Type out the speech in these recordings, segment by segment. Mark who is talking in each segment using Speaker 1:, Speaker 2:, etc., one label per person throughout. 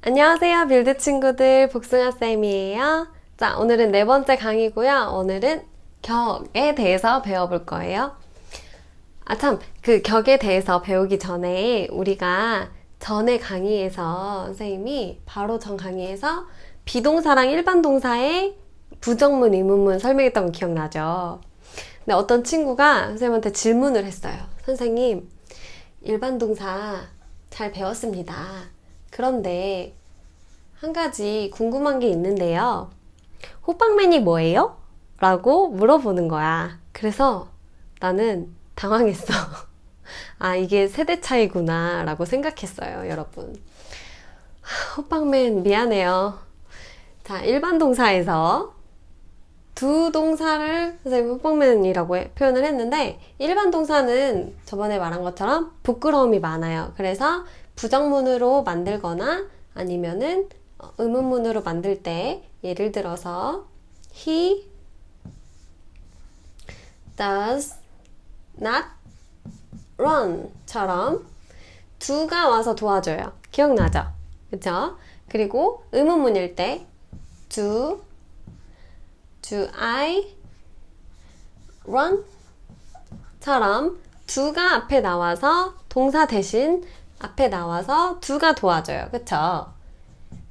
Speaker 1: 안녕하세요, 빌드 친구들. 복숭아쌤이에요. 자, 오늘은 네 번째 강의고요. 오늘은 격에 대해서 배워볼 거예요. 참, 그 격에 대해서 배우기 전에 우리가 전에 강의에서 선생님이 바로 전 강의에서 비동사랑 일반 동사의 부정문, 의문문 설명했던 거 기억나죠? 근데 어떤 친구가 선생님한테 질문을 했어요. 선생님, 일반 동사 잘 배웠습니다. 그런데 한 가지 궁금한 게 있는데요. 호빵맨이 뭐예요? 라고 물어보는 거야. 그래서 나는 당황했어. 아, 이게 세대 차이구나 라고 생각했어요, 여러분. 호빵맨 미안해요. 자, 일반 동사에서 두 동사를 선생님 호빵맨이라고 표현을 했는데, 일반 동사는 저번에 말한 것처럼 부끄러움이 많아요. 그래서 부정문으로 만들거나 아니면은 의문문으로 만들 때 예를 들어서 He does not run 처럼 do가 와서 도와줘요. 기억나죠? 그쵸? 그리고 의문문일 때 do I run? 처럼 do가 앞에 나와서 동사 대신 앞에 나와서 do가 도와줘요. 그쵸?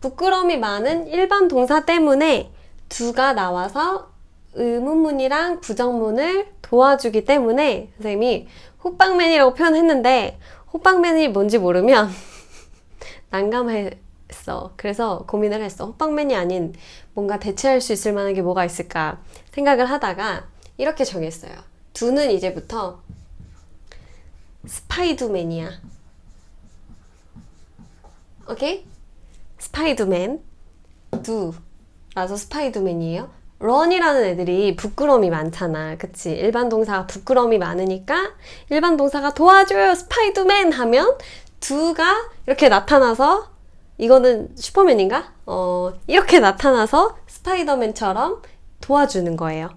Speaker 1: 부끄러움이 많은 일반 동사 때문에 do가 나와서 의문문이랑 부정문을 도와주기 때문에 선생님이 호빵맨이라고 표현했는데 호빵맨이 뭔지 모르면 난감했어. 그래서 고민을 했어. 호빵맨이 아닌 뭔가 대체할 수 있을 만한 게 뭐가 있을까 생각을 하다가 이렇게 정했어요. do는 이제부터 스파이더맨이야. 오케이? 스파이더맨, do라서 스파이더맨이에요. run이라는 애들이 부끄러움이 많잖아. 그치? 일반 동사가 부끄러움이 많으니까 일반 동사가 도와줘요 스파이더맨 하면 do가 이렇게 나타나서 이거는 슈퍼맨인가? 이렇게 나타나서 스파이더맨처럼 도와주는 거예요.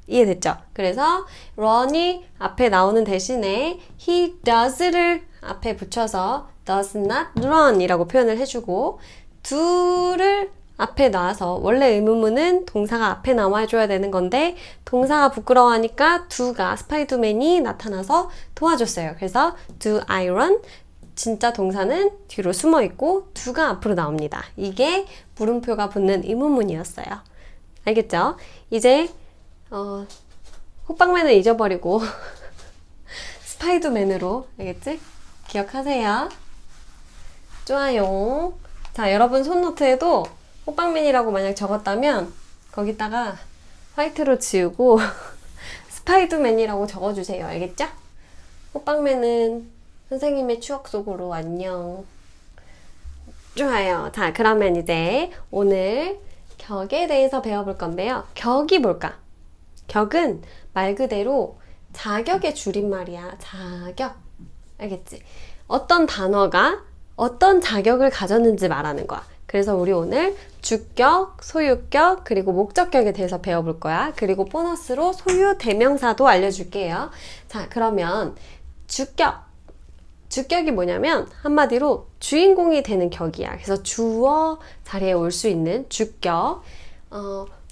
Speaker 1: 이해됐죠? 그래서 run이 앞에 나오는 대신에 he does를 앞에 붙여서 does not run 이라고 표현을 해주고 do를 앞에 놔서 원래 의문문은 동사가 앞에 나와줘야 되는 건데 동사가 부끄러워하니까 do가 스파이더맨이 나타나서 도와줬어요. 그래서 do I run? 진짜 동사는 뒤로 숨어 있고 do가 앞으로 나옵니다. 이게 물음표가 붙는 의문문이었어요. 알겠죠? 이제 호빵맨을 잊어버리고 스파이더맨으로 알겠지? 기억하세요. 좋아요. 자, 여러분 손노트에도 호빵맨이라고 만약 적었다면 거기다가 화이트로 지우고 스파이더맨이라고 적어주세요. 알겠죠? 호빵맨은 선생님의 추억 속으로 안녕. 좋아요. 자, 그러면 이제 오늘 격에 대해서 배워볼 건데요. 격이 뭘까? 격은 말 그대로 자격의 줄임말이야. 자격. 알겠지? 어떤 단어가 어떤 자격을 가졌는지 말하는 거야. 그래서 우리 오늘 주격, 소유격, 그리고 목적격에 대해서 배워볼 거야. 그리고 보너스로 소유 대명사도 알려줄게요. 자, 그러면 주격. 주격이 뭐냐면 한마디로 주인공이 되는 격이야. 그래서 주어 자리에 올 수 있는 주격.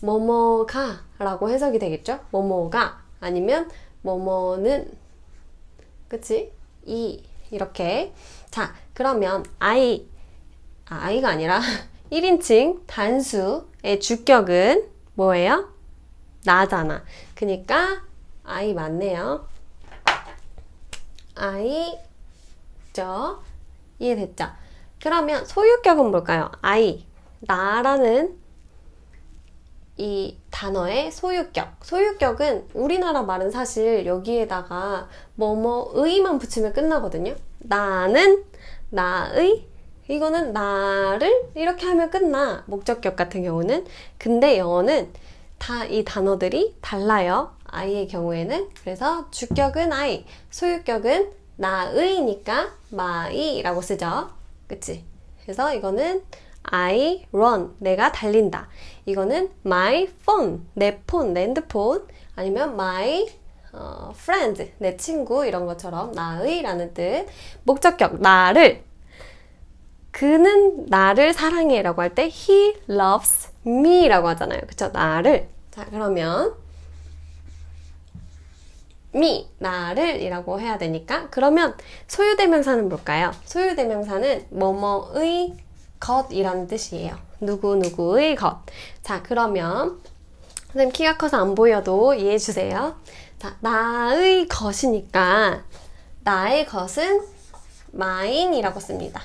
Speaker 1: 뭐뭐가 라고 해석이 되겠죠? 뭐뭐가 아니면 뭐뭐는 그치? 이렇게. 자, 그러면 아이가 아니라 1인칭 단수의 주격은 뭐예요? 나잖아. 그니까 I 맞네요. I죠. 이해됐죠? 그러면 소유격은 뭘까요? I, 나라는 이 단어의 소유격. 소유격은 우리나라 말은 사실 여기에다가 뭐뭐의만 붙이면 끝나거든요. 나는, 나의, 이거는 나를 이렇게 하면 끝나. 목적격 같은 경우는. 근데 영어는 다 이 단어들이 달라요. I의 경우에는. 그래서 주격은 I, 소유격은 나의니까 my라고 쓰죠. 그치? 그래서 이거는 I run, 내가 달린다. 이거는 my phone, 내 폰, 내 핸드폰. 아니면 my friend, 내 친구 이런 것처럼 나의 라는 뜻. 목적격, 나를 그는 나를 사랑해라고 할 때 he loves me라고 하잖아요. 그쵸? 나를. 자, 그러면 me, 나를 이라고 해야 되니까 그러면 소유대명사는 뭘까요? 소유대명사는 뭐뭐의 것이라는 뜻이에요. 누구누구의 것. 자, 그러면 선생님 키가 커서 안 보여도 이해해 주세요. 자, 나의 것이니까 나의 것은 mine이라고 씁니다.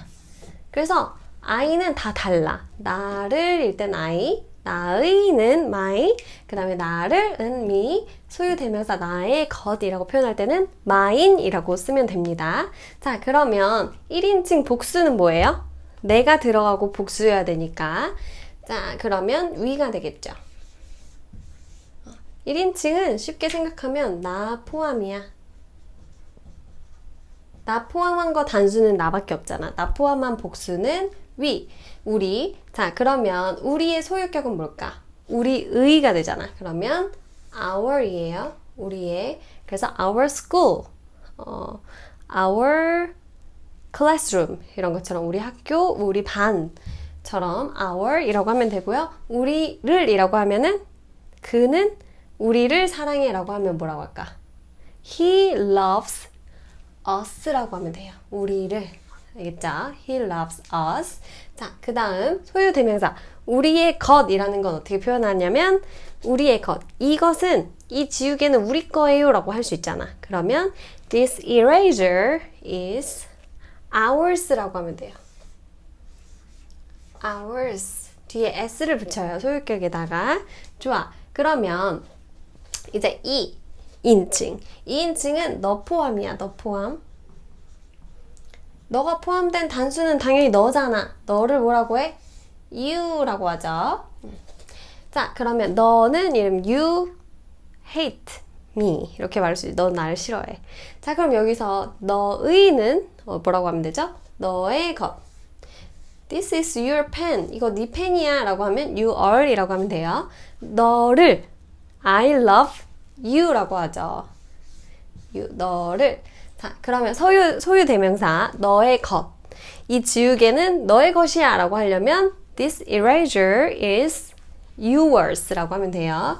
Speaker 1: 그래서 I는 다 달라. 나를 일 땐 I, 나의는 my, 그 다음에 나를은 me, 소유대명사 나의 것이라고 표현할 때는 mine이라고 쓰면 됩니다. 자, 그러면 1인칭 복수는 뭐예요? 내가 들어가고 복수여야 되니까. 자, 그러면 we가 되겠죠. 1인칭은 쉽게 생각하면 나 포함이야. 나 포함한 거 단수는 나밖에 없잖아. 나 포함한 복수는 we, 우리. 자, 그러면 우리의 소유격은 뭘까? 우리의가 되잖아. 그러면 our이에요. 우리의. 그래서 our school, our classroom 이런 것처럼 우리 학교, 우리 반처럼 our이라고 하면 되고요. 우리를 이라고 하면은 그는 우리를 사랑해라고 하면 뭐라고 할까? He loves us라고 하면 돼요. 우리를. 알겠죠? He loves us. 자, 그 다음 소유대명사. 우리의 것이라는 건 어떻게 표현하냐면 우리의 것. 이것은 이 지우개는 우리 거예요 라고 할 수 있잖아. 그러면 this eraser is ours 라고 하면 돼요. ours. 뒤에 s를 붙여요. 소유격에다가. 좋아. 그러면 이제 2인칭. 2인칭은 너 포함이야. 너 포함. 너가 포함된 단수는 당연히 너잖아. 너를 뭐라고 해? you라고 하죠. 자, 그러면 너는 이름 you hate me 이렇게 말할 수 있어. 너 나를 싫어해. 자, 그럼 여기서 너의는 뭐라고 하면 되죠? 너의 것. This is your pen. 이거 네 펜이야 라고 하면 your 이라고 하면 돼요. 너를 I love you 라고 하죠. you, 너를. 자, 그러면 소유 대명사 너의 것. 이 지우개는 너의 것이야 라고 하려면 this eraser is yours 라고 하면 돼요.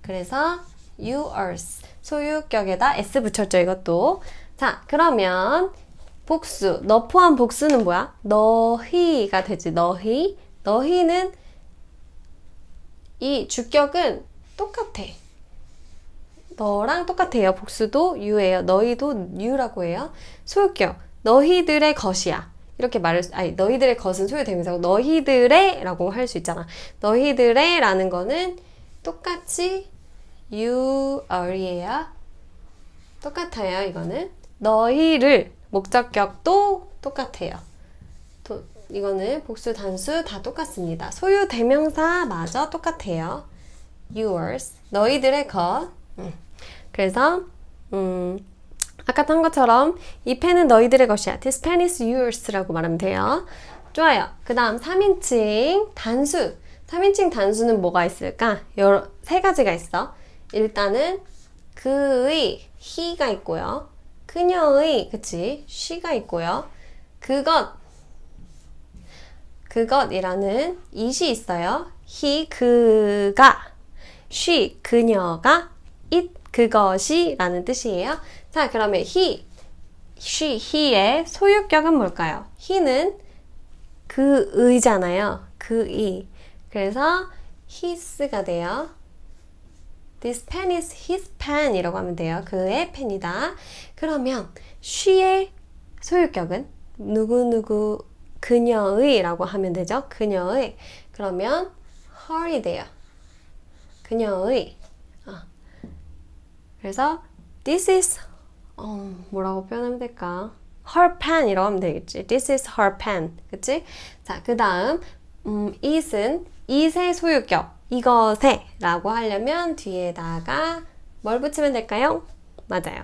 Speaker 1: 그래서 yours. 소유격에다 s 붙였죠, 이것도. 자, 그러면 복수. 너 포함 복수는 뭐야? 너희가 되지. 너희. 너희는 이 주격은 똑같아. 너랑 똑같아요. 복수도 you예요. 너희도 you라고 해요. 소유격. 너희들의 것이야. 이렇게 아니, 너희들의 것은 소유대명사고 너희들의 라고 할 수 있잖아. 너희들의 라는 거는 똑같이 you are이에요. 똑같아요. 이거는. 너희를 목적격도 똑같아요. 이거는 복수, 단수 다 똑같습니다. 소유 대명사마저 똑같아요. yours, 너희들의 것. 그래서 아까 한 것처럼 이 펜은 너희들의 것이야. This pen is yours라고 말하면 돼요. 좋아요. 그 다음 3인칭 단수. 3인칭 단수는 뭐가 있을까? 세 가지가 있어. 일단은 그의, he가 있고요. 그녀의, 그치? she가 있고요. 그것이라는 it이 있어요. he, 그가, she, 그녀가, it, 그것이 라는 뜻이에요. 자, 그러면 he, she, he의 소유격은 뭘까요? he는 그의잖아요. 그의. 그래서 his가 돼요. This pen is his pen 이라고 하면 돼요. 그의 펜이다. 그러면 she의 소유격은 누구누구 그녀의 라고 하면 되죠. 그녀의. 그러면 her이 돼요. 그녀의. 그래서 this is 뭐라고 표현하면 될까? her pen 이라고 하면 되겠지. This is her pen. 그치? 자, 그 다음 it은 it의 소유격 이것에 라고 하려면 뒤에다가 뭘 붙이면 될까요? 맞아요.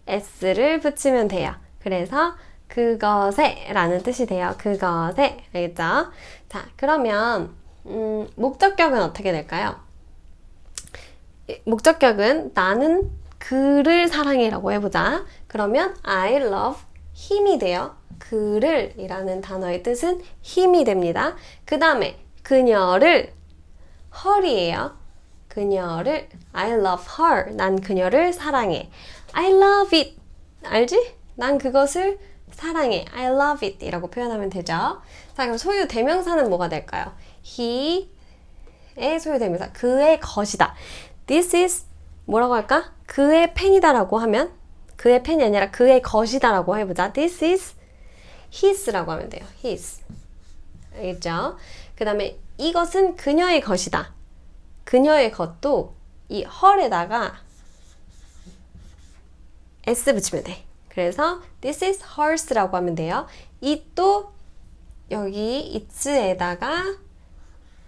Speaker 1: s를 붙이면 돼요. 그래서 그것에 라는 뜻이 돼요. 그것에. 알겠죠? 자, 그러면 목적격은 어떻게 될까요? 목적격은 나는 그를 사랑해 라고 해보자. 그러면 I love him이 돼요. 그를 이라는 단어의 뜻은 힘이 됩니다. 그 다음에 그녀를 her이에요. 그녀를 I love her. 난 그녀를 사랑해. I love it. 알지? 난 그것을 사랑해. I love it 이라고 표현하면 되죠. 자, 그럼 소유 대명사는 뭐가 될까요? he의 소유 대명사. 그의 것이다. This is 뭐라고 할까? 그의 펜이다 라고 하면 그의 펜이 아니라 그의 것이다 라고 해보자. This is his라고 하면 돼요. his. 알겠죠? 그 다음에 이것은 그녀의 것이다. 그녀의 것도 이 her에다가 s 붙이면 돼. 그래서 this is hers라고 하면 돼요. it도 여기 it에다가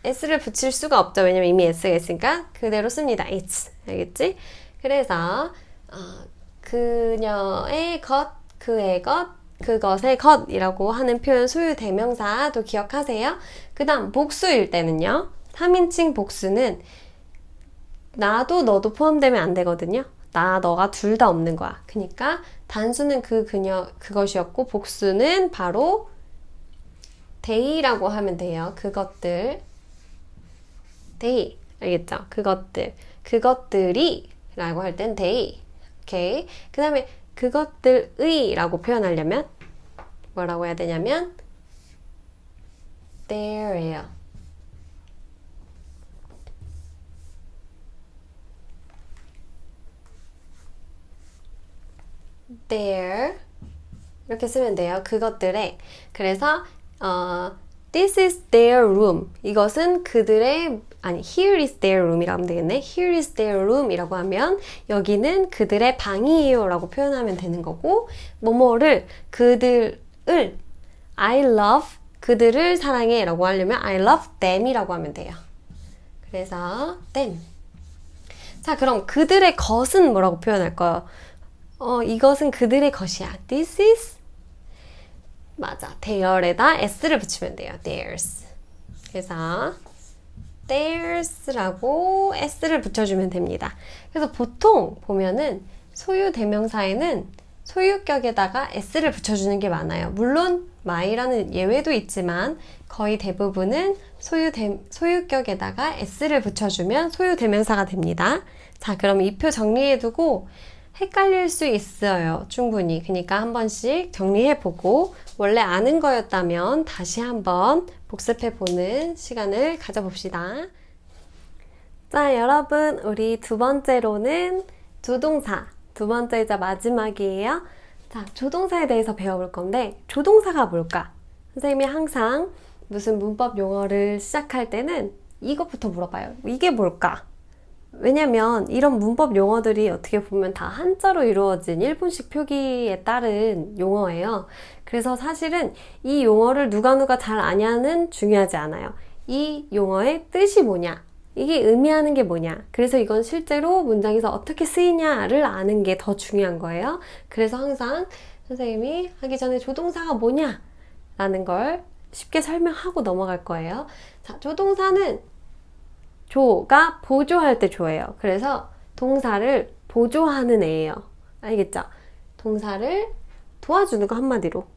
Speaker 1: s를 붙일 수가 없죠. 왜냐면 이미 s가 있으니까 그대로 씁니다. it's. 알겠지? 그래서 그녀의 것, 그의 것, 그것의 것이라고 하는 표현 소유 대명사도 기억하세요. 그 다음 복수일 때는요. 3인칭 복수는 나도 너도 포함되면 안 되거든요. 나, 너가 둘 다 없는 거야. 그러니까 단수는 그, 그녀, 그것이었고 복수는 바로 they라고 하면 돼요. 그것들. they. 알겠죠? 그것들. 그것들이 라고 할 땐 they. 오케이. 그 다음에 그것들의 라고 표현하려면 뭐라고 해야 되냐면 their예요. their 이렇게 쓰면 돼요. 그것들의. 그래서 this is their room. 이것은 그들의 here is their room이라고 하면 되겠네. here is their room 이라고 하면 여기는 그들의 방이에요 라고 표현하면 되는 거고 뭐뭐를 그들을 I love 그들을 사랑해 라고 하려면 I love them 이라고 하면 돼요. 그래서 them. 자, 그럼 그들의 것은 뭐라고 표현할까요? 이것은 그들의 것이야. This is 맞아. their에다 s를 붙이면 돼요. theirs. 그래서 theirs라고 s를 붙여주면 됩니다. 그래서 보통 보면은 소유 대명사에는 소유격에다가 s를 붙여주는 게 많아요. 물론 my라는 예외도 있지만 거의 대부분은 소유격에다가 s를 붙여주면 소유 대명사가 됩니다. 자, 그럼 이 표 정리해두고 헷갈릴 수 있어요. 충분히. 그러니까 한 번씩 정리해보고 원래 아는 거였다면 다시 한번 복습해보는 시간을 가져봅시다. 자, 여러분 우리 두 번째로는 조동사. 두 번째이자 마지막이에요. 자, 조동사에 대해서 배워볼 건데 조동사가 뭘까? 선생님이 항상 무슨 문법 용어를 시작할 때는 이것부터 물어봐요. 이게 뭘까? 왜냐면 이런 문법 용어들이 어떻게 보면 다 한자로 이루어진 일본식 표기에 따른 용어예요. 그래서 사실은 이 용어를 누가 잘 아냐는 중요하지 않아요. 이 용어의 뜻이 뭐냐? 이게 의미하는 게 뭐냐? 그래서 이건 실제로 문장에서 어떻게 쓰이냐를 아는 게 더 중요한 거예요. 그래서 항상 선생님이 하기 전에 조동사가 뭐냐? 라는 걸 쉽게 설명하고 넘어갈 거예요. 자, 조동사는 조가 보조할 때 조예요. 그래서 동사를 보조하는 애예요. 알겠죠? 동사를 도와주는 거 한마디로.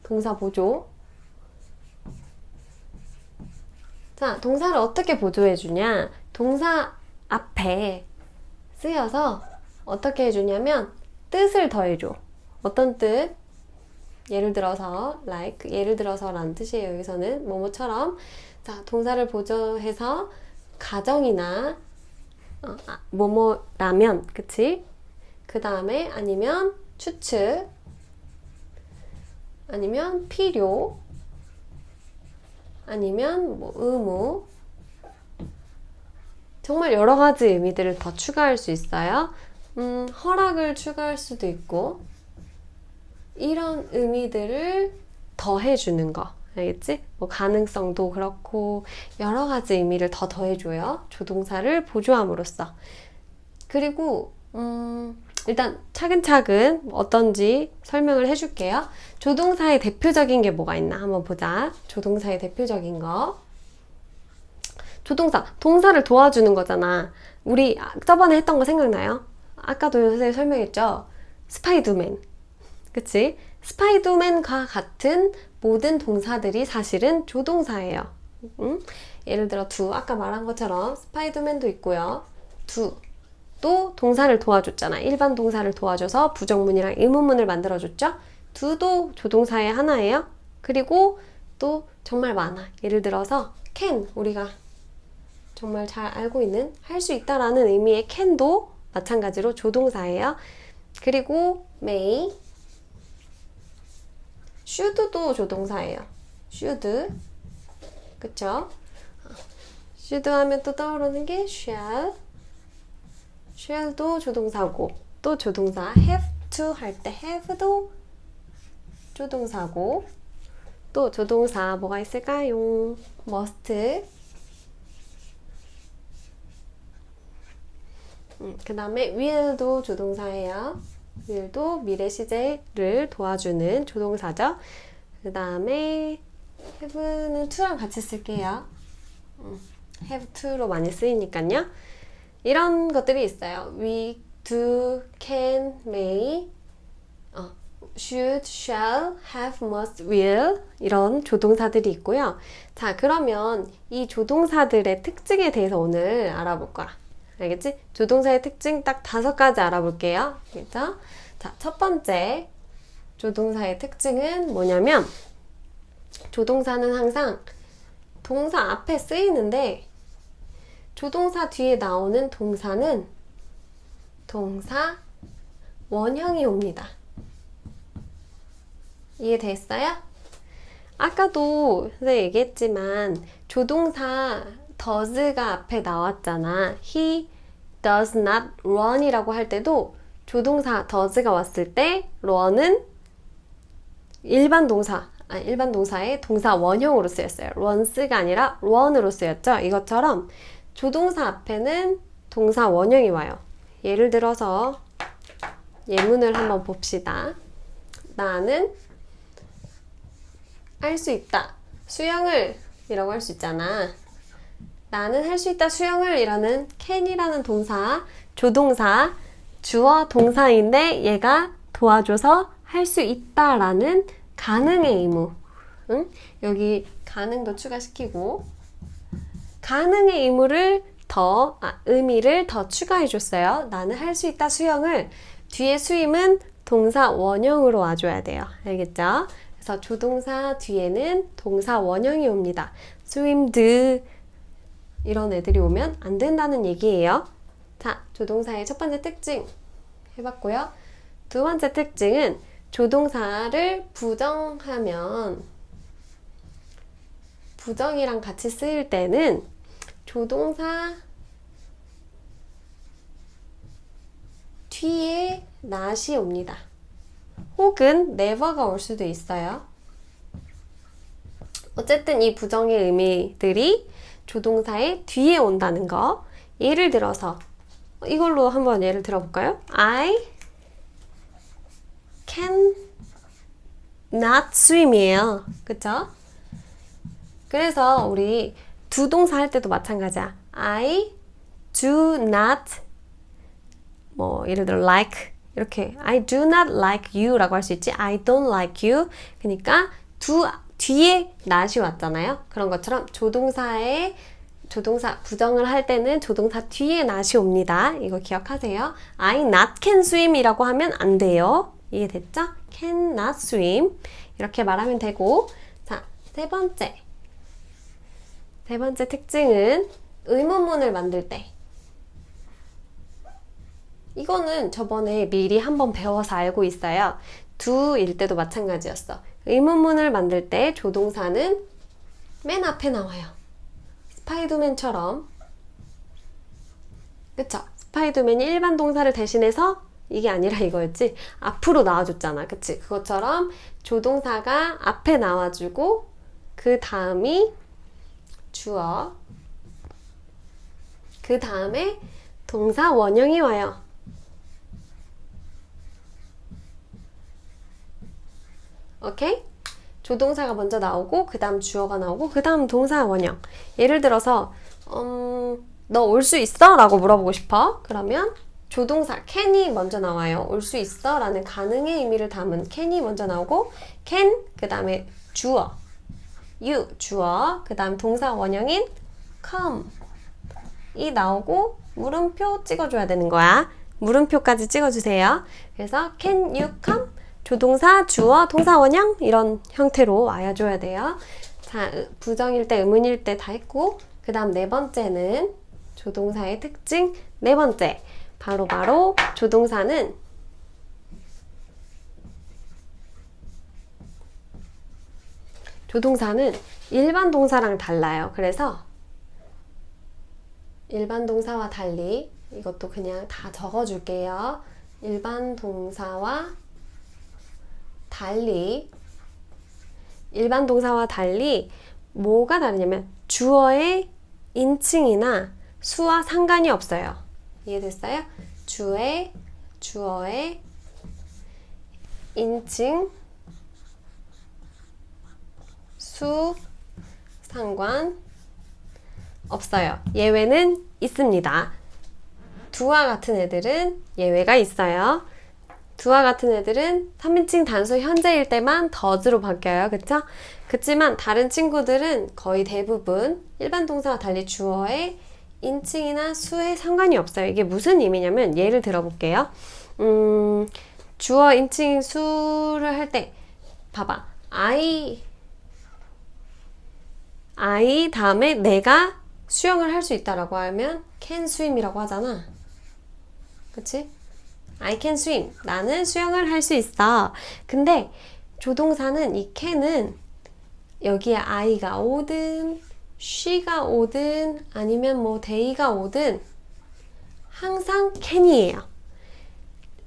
Speaker 1: 동사 보조. 자, 동사를 어떻게 보조해주냐? 동사 앞에 쓰여서 어떻게 해주냐면 뜻을 더해줘. 어떤 뜻? 예를 들어서 like, 예를 들어서 라는 뜻이에요. 여기서는 뭐뭐처럼. 자, 동사를 보조해서 가정이나 뭐뭐라면, 그치? 그 다음에 아니면 추측, 아니면 필요, 아니면 뭐 의무, 정말 여러 가지 의미들을 더 추가할 수 있어요. 허락을 추가할 수도 있고 이런 의미들을 더해주는 거. 알겠지? 뭐 가능성도 그렇고 여러 가지 의미를 더 더해줘요. 조동사를 보조함으로써. 그리고 일단 차근차근 어떤지 설명을 해줄게요. 조동사의 대표적인 게 뭐가 있나 한번 보자. 조동사의 대표적인 거. 조동사, 동사를 도와주는 거잖아. 우리 저번에 했던 거 생각나요? 아까도 선생님 설명했죠? 스파이더맨. 그치? 스파이더맨과 같은 모든 동사들이 사실은 조동사예요. 예를 들어 do, 아까 말한 것처럼 스파이더맨도 있고요. do, 또 동사를 도와줬잖아. 일반 동사를 도와줘서 부정문이랑 의문문을 만들어줬죠. do도 조동사의 하나예요. 그리고 또 정말 많아. 예를 들어서 can, 우리가 정말 잘 알고 있는 할 수 있다라는 의미의 can도 마찬가지로 조동사예요. 그리고 may, should도 조동사예요. should, 그쵸? should 하면 또 떠오르는 게 shall, shall도 조동사고, 또 조동사 have to 할 때 have도 조동사고, 또 조동사 뭐가 있을까요? must, 그 다음에 will도 조동사예요. will도 미래 시제를 도와주는 조동사죠. 그 다음에 have는 to랑 같이 쓸게요. have to로 많이 쓰이니까요. 이런 것들이 있어요. we, do, can, may, should, shall, have, must, will 이런 조동사들이 있고요. 자, 그러면 이 조동사들의 특징에 대해서 오늘 알아볼 거야. 알겠지? 조동사의 특징 딱 5가지 알아볼게요. 알겠죠? 자, 첫 번째 조동사의 특징은 뭐냐면 조동사는 항상 동사 앞에 쓰이는데 조동사 뒤에 나오는 동사는 동사 원형이 옵니다. 이해됐어요? 아까도 선생님 얘기했지만 조동사 does가 앞에 나왔잖아. He does not run 이라고 할 때도 조동사 does가 왔을 때 run은 일반 동사의 동사 원형으로 쓰였어요. runs가 아니라 run으로 쓰였죠. 이것처럼 조동사 앞에는 동사 원형이 와요. 예를 들어서 예문을 한번 봅시다. 나는 할 수 있다. 수영을 이라고 할 수 있잖아. 나는 할 수 있다 수영을 이라는 can이라는 동사, 조동사, 주어 동사인데 얘가 도와줘서 할 수 있다라는 가능의 의무. 응? 여기 가능도 추가시키고 가능의 의무를 의미를 더 추가해줬어요. 나는 할 수 있다 수영을 뒤에 수임은 동사 원형으로 와줘야 돼요. 알겠죠? 그래서 조동사 뒤에는 동사 원형이 옵니다. swimmed 이런 애들이 오면 안 된다는 얘기예요. 자, 조동사의 첫 번째 특징 해봤고요. 두 번째 특징은 조동사를 부정하면 부정이랑 같이 쓰일 때는 조동사 뒤에 not이 옵니다. 혹은 never가 올 수도 있어요. 어쨌든 이 부정의 의미들이 조동사의 뒤에 온다는 거. 예를 들어서 이걸로 한번 예를 들어볼까요? I can not swim이에요. 그쵸? 그래서 우리 두 동사 할 때도 마찬가지야. I do not 예를 들어 like 이렇게 I do not like you 라고 할 수 있지. I don't like you. 그러니까 뒤에 not이 왔잖아요. 그런 것처럼 조동사 부정을 할 때는 조동사 뒤에 not이 옵니다. 이거 기억하세요. I not can swim 이라고 하면 안 돼요. 이해됐죠? can not swim 이렇게 말하면 되고. 자, 세 번째 특징은 의문문을 만들 때 이거는 저번에 미리 한번 배워서 알고 있어요. do일 때도 마찬가지였어. 의문문을 만들 때 조동사는 맨 앞에 나와요. 스파이더맨처럼. 그쵸? 스파이더맨이 일반 동사를 대신해서 이게 아니라 이거였지. 앞으로 나와줬잖아. 그치? 그것처럼 조동사가 앞에 나와주고 그 다음이 주어 그 다음에 동사 원형이 와요. 오케이? 조동사가 먼저 나오고 그 다음 주어가 나오고 그 다음 동사 원형. 예를 들어서 너 올 수 있어? 라고 물어보고 싶어. 그러면 조동사 can이 먼저 나와요. 올 수 있어 라는 가능의 의미를 담은 can이 먼저 나오고 can 그 다음에 주어 you 주어 그 다음 동사 원형인 come 이 나오고 물음표 찍어줘야 되는 거야. 물음표까지 찍어주세요. 그래서 can you come 조동사 주어 동사 원형 이런 형태로 와줘야 돼요. 자, 부정일 때 의문일 때 다 했고 그 다음 네 번째는 조동사의 특징 네 번째 바로 조동사는 일반 동사랑 달라요. 그래서 일반 동사와 달리 이것도 그냥 다 적어줄게요. 일반 동사와 달리 뭐가 다르냐면 주어의 인칭이나 수와 상관이 없어요. 이해됐어요? 주어의 인칭, 수, 상관 없어요. 예외는 있습니다. 두와 같은 애들은 예외가 있어요. 두와 같은 애들은 3인칭 단수 현재일 때만 does로 바뀌어요. 그쵸? 그치만 다른 친구들은 거의 대부분 일반 동사와 달리 주어의 인칭이나 수에 상관이 없어요. 이게 무슨 의미냐면 예를 들어볼게요. 주어, 인칭, 수를 할 때 봐봐. I 다음에 내가 수영을 할 수 있다라고 하면 can swim이라고 하잖아. 그치? I can swim. 나는 수영을 할 수 있어. 근데 조동사는 이 can은 여기에 I가 오든 she가 오든 아니면 뭐 they가 오든 항상 can이에요.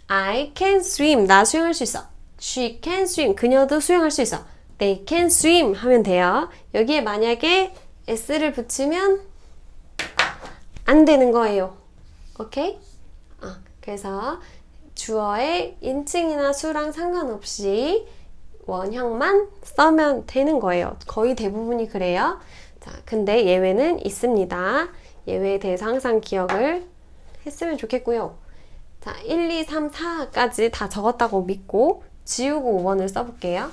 Speaker 1: I can swim. 나 수영할 수 있어. She can swim. 그녀도 수영할 수 있어. They can swim 하면 돼요. 여기에 만약에 s를 붙이면 안 되는 거예요. 오케이? 그래서 주어의 인칭이나 수랑 상관없이 원형만 써면 되는 거예요. 거의 대부분이 그래요. 자, 근데 예외는 있습니다. 예외에 대해서 항상 기억을 했으면 좋겠고요. 자, 1, 2, 3, 4까지 다 적었다고 믿고 지우고 5번을 써볼게요.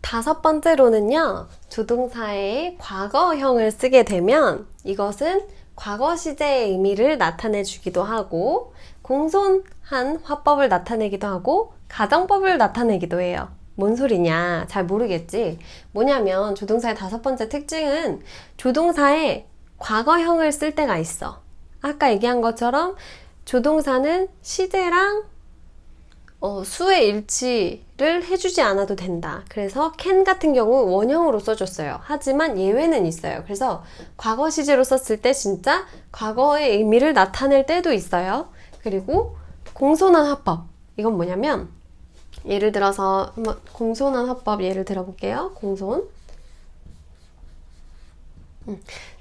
Speaker 1: 다섯 번째로는요, 조동사의 과거형을 쓰게 되면 이것은 과거 시제의 의미를 나타내 주기도 하고 공손한 화법을 나타내기도 하고 가정법을 나타내기도 해요. 뭔 소리냐? 잘 모르겠지? 뭐냐면 조동사의 다섯 번째 특징은 조동사의 과거형을 쓸 때가 있어. 아까 얘기한 것처럼 조동사는 시제랑 수의 일치를 해주지 않아도 된다. 그래서 can 같은 경우 원형으로 써줬어요. 하지만 예외는 있어요. 그래서 과거 시제로 썼을 때 진짜 과거의 의미를 나타낼 때도 있어요. 그리고 공손한 화법. 이건 뭐냐면 예를 들어서 한번 공손한 화법 예를 들어볼게요. 공손.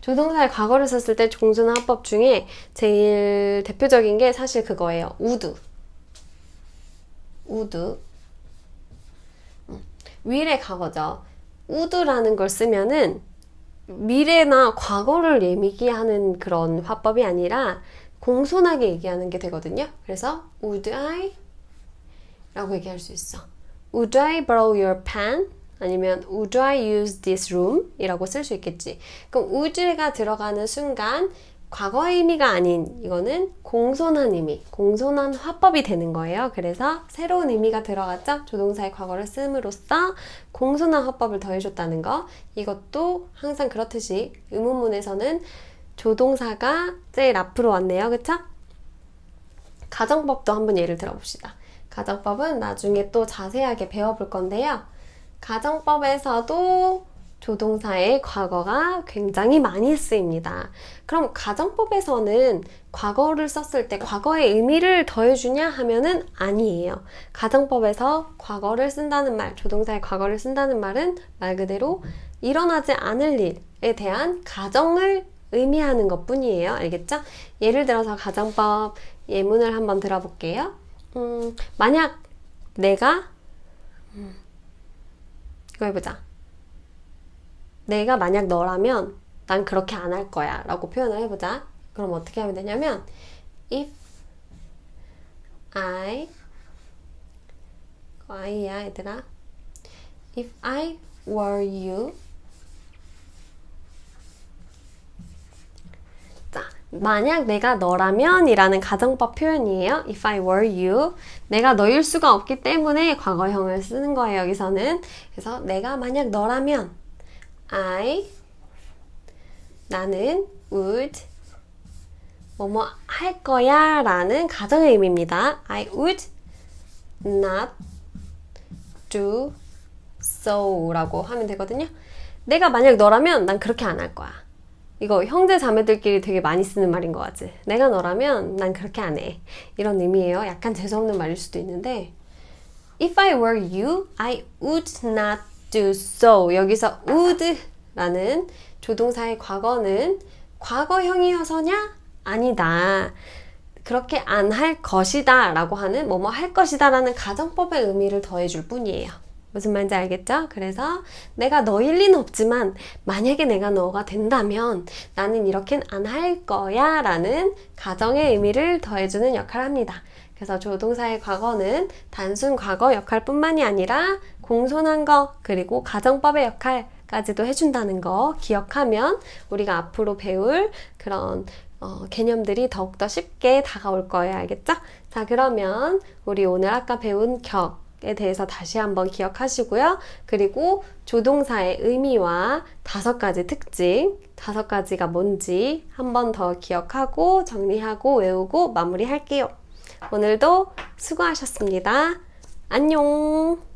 Speaker 1: 조동사의 과거를 썼을 때 공손한 화법 중에 제일 대표적인 게 사실 그거예요. would. will의 과거죠. would라는 걸 쓰면은 미래나 과거를 얘기하는 그런 화법이 아니라 공손하게 얘기하는 게 되거든요. 그래서 would I? 라고 얘기할 수 있어. Would I borrow your pen? 아니면 Would I use this room? 이라고 쓸 수 있겠지. 그럼 would가 들어가는 순간 과거의 의미가 아닌 이거는 공손한 의미, 공손한 화법이 되는 거예요. 그래서 새로운 의미가 들어갔죠. 조동사의 과거를 씀으로써 공손한 화법을 더해줬다는 거. 이것도 항상 그렇듯이 의문문에서는 조동사가 제일 앞으로 왔네요. 그쵸? 가정법도 한번 예를 들어봅시다. 가정법은 나중에 또 자세하게 배워볼 건데요. 가정법에서도 조동사의 과거가 굉장히 많이 쓰입니다. 그럼 가정법에서는 과거를 썼을 때 과거의 의미를 더해주냐 하면은 아니에요. 가정법에서 과거를 쓴다는 말, 조동사의 과거를 쓴다는 말은 말 그대로 일어나지 않을 일에 대한 가정을 의미하는 것 뿐이에요. 알겠죠? 예를 들어서 가정법 예문을 한번 들어볼게요. 만약 내가 이거 해보자. 내가 만약 너라면 난 그렇게 안 할 거야 라고 표현을 해보자. 그럼 어떻게 하면 되냐면 if I야 얘들아. If I were you. 자, 만약 내가 너라면 이라는 가정법 표현이에요. If I were you. 내가 너일 수가 없기 때문에 과거형을 쓰는 거예요, 여기서는. 그래서 내가 만약 너라면 나는 would 뭐뭐 할 거야 라는 가정의 의미입니다. I would not do so 라고 하면 되거든요. 내가 만약 너라면 난 그렇게 안 할 거야. 이거 형제 자매들끼리 되게 많이 쓰는 말인 것 같지? 내가 너라면 난 그렇게 안 해. 이런 의미예요. 약간 재수없는 말일 수도 있는데 If I were you, I would not do so. 여기서 would 라는 조동사의 과거는 과거형이어서냐? 아니다. 그렇게 안 할 것이다 라고 하는 뭐뭐 할 것이다 라는 가정법의 의미를 더해줄 뿐이에요. 무슨 말인지 알겠죠? 그래서 내가 너일 리는 없지만 만약에 내가 너가 된다면 나는 이렇게는 안 할 거야 라는 가정의 의미를 더해주는 역할을 합니다. 그래서 조동사의 과거는 단순 과거 역할뿐만이 아니라 공손한 거 그리고 가정법의 역할까지도 해준다는 거 기억하면 우리가 앞으로 배울 그런 개념들이 더욱더 쉽게 다가올 거예요. 알겠죠? 자, 그러면 우리 오늘 아까 배운 격에 대해서 다시 한번 기억하시고요. 그리고 조동사의 의미와 5가지 특징, 5가지가 뭔지 한 번 더 기억하고 정리하고 외우고 마무리할게요. 오늘도 수고하셨습니다. 안녕!